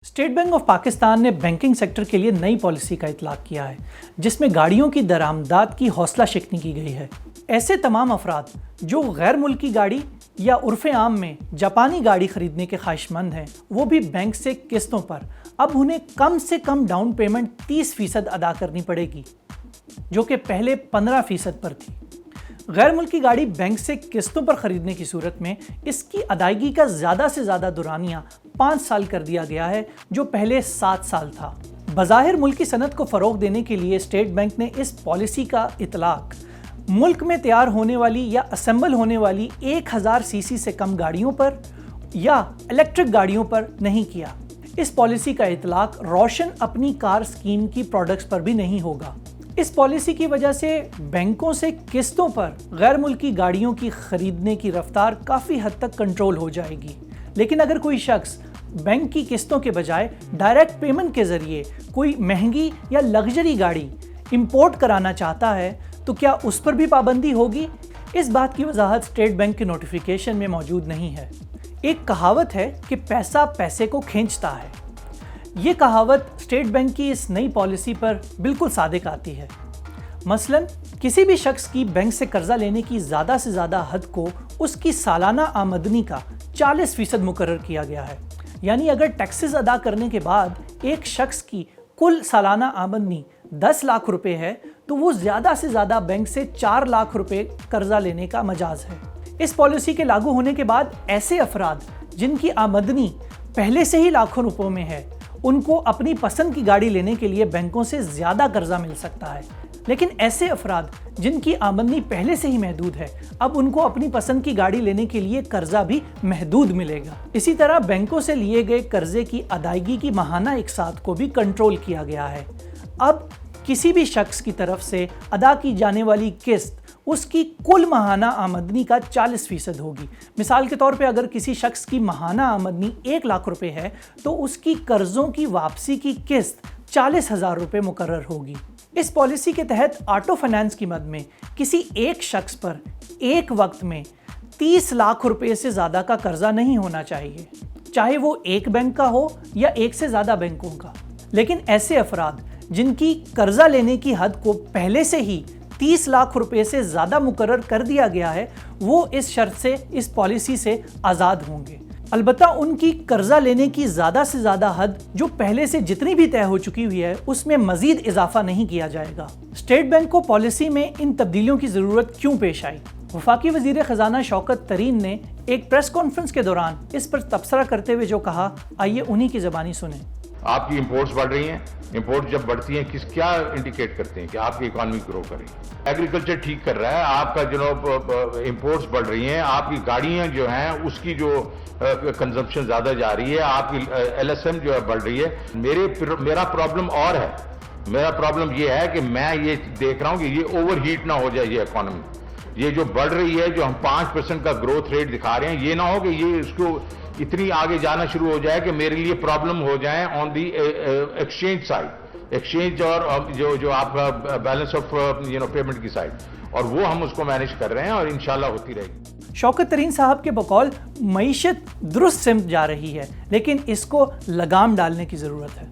State bank of Pakistan نے banking sector کے لیے نئی پالیسی کا اطلاق کیا ہے جس میں گاڑیوں کی درآمدات کی حوصلہ شکنی کی گئی ہے۔ ایسے تمام افراد جو غیر ملکی گاڑی یا عرف عام میں جاپانی گاڑی خریدنے کے خواہش مند ہیں وہ بھی بینک سے قسطوں پر اب انہیں کم سے کم ڈاؤن پیمنٹ 30% ادا کرنی پڑے گی، جو کہ پہلے 15% پر تھی۔ غیر ملکی گاڑی بینک سے قسطوں پر خریدنے کی صورت میں اس کی ادائیگی کا زیادہ سے زیادہ دورانیہ 5 سال کر دیا گیا ہے، جو پہلے 7 سال تھا۔ بظاہر ملکی صنعت کو فروغ دینے کے لیے اسٹیٹ بینک نے اس پالیسی کا اطلاق ملک میں تیار ہونے والی یا اسمبل ہونے والی 1000 سی سی سے کم گاڑیوں پر یا الیکٹرک گاڑیوں پر نہیں کیا۔ اس پالیسی کا اطلاق روشن اپنی کار اسکیم کی پروڈکٹس پر بھی نہیں ہوگا۔ اس پالیسی کی وجہ سے بینکوں سے قسطوں پر غیر ملکی گاڑیوں کی خریدنے کی رفتار کافی حد تک کنٹرول ہو جائے گی، لیکن اگر کوئی شخص بینک کی قسطوں کے بجائے ڈائریکٹ پیمنٹ کے ذریعے کوئی مہنگی یا لگژری گاڑی امپورٹ کرانا چاہتا ہے تو کیا اس پر بھی پابندی ہوگی؟ اس بات کی وضاحت اسٹیٹ بینک کے نوٹیفیکیشن میں موجود نہیں ہے۔ ایک کہاوت ہے کہ پیسہ پیسے کو کھینچتا ہے۔ یہ کہاوت اسٹیٹ بینک کی اس نئی پالیسی پر بالکل صادق آتی ہے۔ مثلاً کسی بھی شخص کی بینک سے قرضہ لینے کی زیادہ سے زیادہ حد کو اس کی سالانہ آمدنی کا 40% مقرر کیا گیا ہے، یعنی اگر ٹیکسز ادا کرنے کے بعد ایک شخص کی کل سالانہ آمدنی 10 لاکھ روپے ہے تو وہ زیادہ سے زیادہ بینک سے 4 لاکھ روپے قرضہ لینے کا مجاز ہے۔ اس پالیسی کے لاگو ہونے کے بعد ایسے افراد جن کی آمدنی پہلے سے ہی لاکھوں روپوں میں ہے ان کو اپنی پسند کی گاڑی لینے کے لیے بینکوں سے زیادہ قرضہ مل سکتا ہے، لیکن ایسے افراد جن کی آمدنی پہلے سے ہی محدود ہے اب ان کو اپنی پسند کی گاڑی لینے کے لیے قرضہ بھی محدود ملے گا۔ اسی طرح بینکوں سے لیے گئے قرضے کی ادائیگی کی ماہانہ اقساط کو بھی کنٹرول کیا گیا ہے۔ اب کسی بھی شخص کی طرف سے ادا کی جانے والی قسط اس کی کل ماہانہ آمدنی کا 40% ہوگی۔ مثال کے طور پہ اگر کسی شخص کی ماہانہ آمدنی 1 لاکھ روپے ہے تو اس کی قرضوں کی واپسی کی قسط 40,000 روپے مقرر ہوگی۔ اس پالیسی کے تحت آٹو فائنانس کی مد میں کسی ایک شخص پر ایک وقت میں 30 لاکھ روپے سے زیادہ کا قرضہ نہیں ہونا چاہیے، چاہے وہ ایک بینک کا ہو یا ایک سے زیادہ بینکوں کا۔ لیکن ایسے افراد جن کی قرضہ لینے کی حد کو پہلے سے ہی 30 لاکھ روپے سے زیادہ مقرر کر دیا گیا ہے وہ اس شرط سے اس پالیسی سے آزاد ہوں گے۔ البتہ ان کی قرضہ لینے کی زیادہ سے زیادہ حد جو پہلے سے جتنی بھی طے ہو چکی ہوئی ہے اس میں مزید اضافہ نہیں کیا جائے گا۔ اسٹیٹ بینک کو پالیسی میں ان تبدیلیوں کی ضرورت کیوں پیش آئی؟ وفاقی وزیر خزانہ شوکت ترین نے ایک پریس کانفرنس کے دوران اس پر تبصرہ کرتے ہوئے جو کہا، آئیے انہی کی زبانی سنیں۔ آپ کی امپورٹس بڑھ رہی ہیں، امپورٹ جب بڑھتی ہیں کیا انڈیکیٹ کرتے ہیں کہ آپ کی اکانومی گرو کر رہی ہے؟ ایگریکلچر ٹھیک کر رہا ہے، آپ کا امپورٹس بڑھ رہی ہیں، آپ کی گاڑیاں جو ہیں اس کی جو کنزمپشن زیادہ جا رہی ہے، آپ کی ایل ایس ایم جو ہے بڑھ رہی ہے۔ میرا پرابلم اور ہے، میرا پرابلم یہ ہے کہ میں یہ دیکھ رہا ہوں کہ یہ اوور ہیٹ نہ ہو جائے یہ اکانومی۔ یہ جو بڑھ رہی ہے، جو ہم 5% کا گروتھ ریٹ دکھا رہے ہیں، یہ نہ ہو کہ یہ اس کو اتنی آگے جانا شروع ہو جائے کہ میرے لیے پرابلم ہو جائیں آن دی ایکسچینج سائڈ، ایکسچینج اور جو آپ کا بیلنس آف پیمنٹ کی سائڈ، اور وہ ہم اس کو مینیج کر رہے ہیں اور انشاءاللہ ہوتی رہے گی۔ شوکت ترین صاحب کے بقول معیشت درست سمت جا رہی ہے، لیکن اس کو لگام ڈالنے کی ضرورت ہے۔